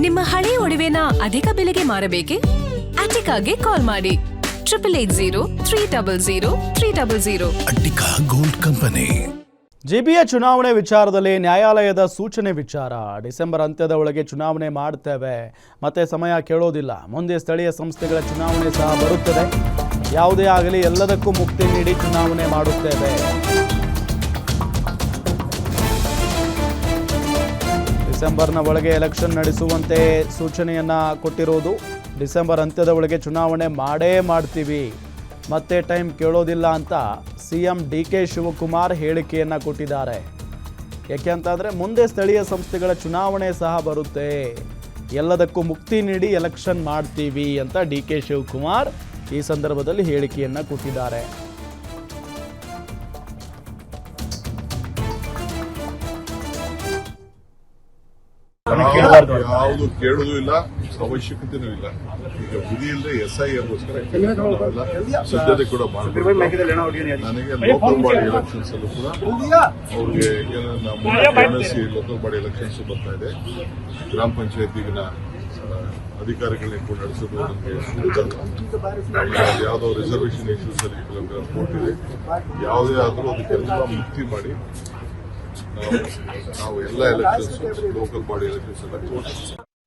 ನಿಮ್ಮ ಹಳೆ ಒಡವೆನ ಅಧಿಕ ಬೆಲೆಗೆ ಮಾರಬೇಕೆ? ಅಟಿಕಾಗೆ ಕಾಲ್ ಮಾಡಿ 8803000300. Attica gold company. ಜಿಬಿಯ ಚುನಾವಣೆ ವಿಚಾರದಲ್ಲಿ ನ್ಯಾಯಾಲಯದ ಸೂಚನೆ ವಿಚಾರ. ಡಿಸೆಂಬರ್ ಅಂತ್ಯದ ಒಳಗೆ ಚುನಾವಣೆ ಮಾಡ್ತೇವೆ, ಮತ್ತೆ ಸಮಯ ಕೇಳೋದಿಲ್ಲ. ಮುಂದೆ ಸ್ಥಳೀಯ ಸಂಸ್ಥೆಗಳ ಚುನಾವಣೆ ಸಹ ಬರುತ್ತದೆ. ಯಾವುದೇ ಆಗಲಿ ಎಲ್ಲದಕ್ಕೂ ಮುಕ್ತಿ ನೀಡಿ ಚುನಾವಣೆ ಮಾಡುತ್ತೇವೆ. ಡಿಸೆಂಬರ್ನ ಒಳಗೆ ಎಲೆಕ್ಷನ್ ನಡೆಸುವಂತೆ ಸೂಚನೆಯನ್ನ ಕೊಟ್ಟಿರೋದು. ಡಿಸೆಂಬರ್ ಅಂತ್ಯದ ಒಳಗೆ ಚುನಾವಣೆ ಮಾಡೇ ಮಾಡ್ತೀವಿ, ಮತ್ತೆ ಟೈಮ್ ಕೇಳೋದಿಲ್ಲ ಅಂತ ಸಿಎಂ ಡಿ.ಕೆ. ಶಿವಕುಮಾರ್ ಹೇಳಿಕೆಯನ್ನು ಕೊಟ್ಟಿದ್ದಾರೆ. ಯಾಕೆಂತಂದರೆ ಮುಂದೆ ಸ್ಥಳೀಯ ಸಂಸ್ಥೆಗಳ ಚುನಾವಣೆ ಸಹ ಬರುತ್ತೆ, ಎಲ್ಲದಕ್ಕೂ ಮುಕ್ತಿ ನೀಡಿ ಎಲೆಕ್ಷನ್ ಮಾಡ್ತೀವಿ ಅಂತ ಡಿ.ಕೆ. ಶಿವಕುಮಾರ್ ಈ ಸಂದರ್ಭದಲ್ಲಿ ಹೇಳಿಕೆಯನ್ನು ಕೊಟ್ಟಿದ್ದಾರೆ. ಯಾವುದು ಕೇಳುವುದೂ ಇಲ್ಲ, ಅವಶ್ಯಕತೆನೂ ಇಲ್ಲ. ಈಗ ವಿಧಿ ಇಲ್ಲದೆ SIಗೋಸ್ಕರ ಸದ್ಯತೆ ಕೂಡ ಮಾಡಬೇಕು. ನನಗೆ ಲೋಕಲ್ ಬಾಡಿ ಎಲೆಕ್ಷನ್ಸ್ ಅಲ್ಲೂ ಕೂಡ ಅವ್ರಿಗೆ ಲೋಕಲ್ ಬಾಡಿ ಎಲೆಕ್ಷನ್ಸ್ ಬರ್ತಾ ಇದೆ. ಗ್ರಾಮ ಪಂಚಾಯತಿಗಿನ ಅಧಿಕಾರಿಗಳನ್ನ ಕೂಡ ನಡೆಸೋದು ನಮಗೆ ಯಾವುದೋ ರಿಸರ್ವೇಷನ್ ಇಶ್ಯೂಸ್ ಅಲ್ಲಿ ಕೆಲವು ಕೋರ್ಟ್ ಇದೆ. ಯಾವುದೇ ಆದರೂ ಅದಕ್ಕೆಲ್ಲ ಮುಕ್ತಿ ಮಾಡಿ ನಾವು ಎಲ್ಲ ಎಲೆಕ್ಷನ್ಸ್ ಲೋಕಲ್ ಬಾಡಿ ಎಲೆಕ್ಷನ್ಸ್ ಎಲ್ಲ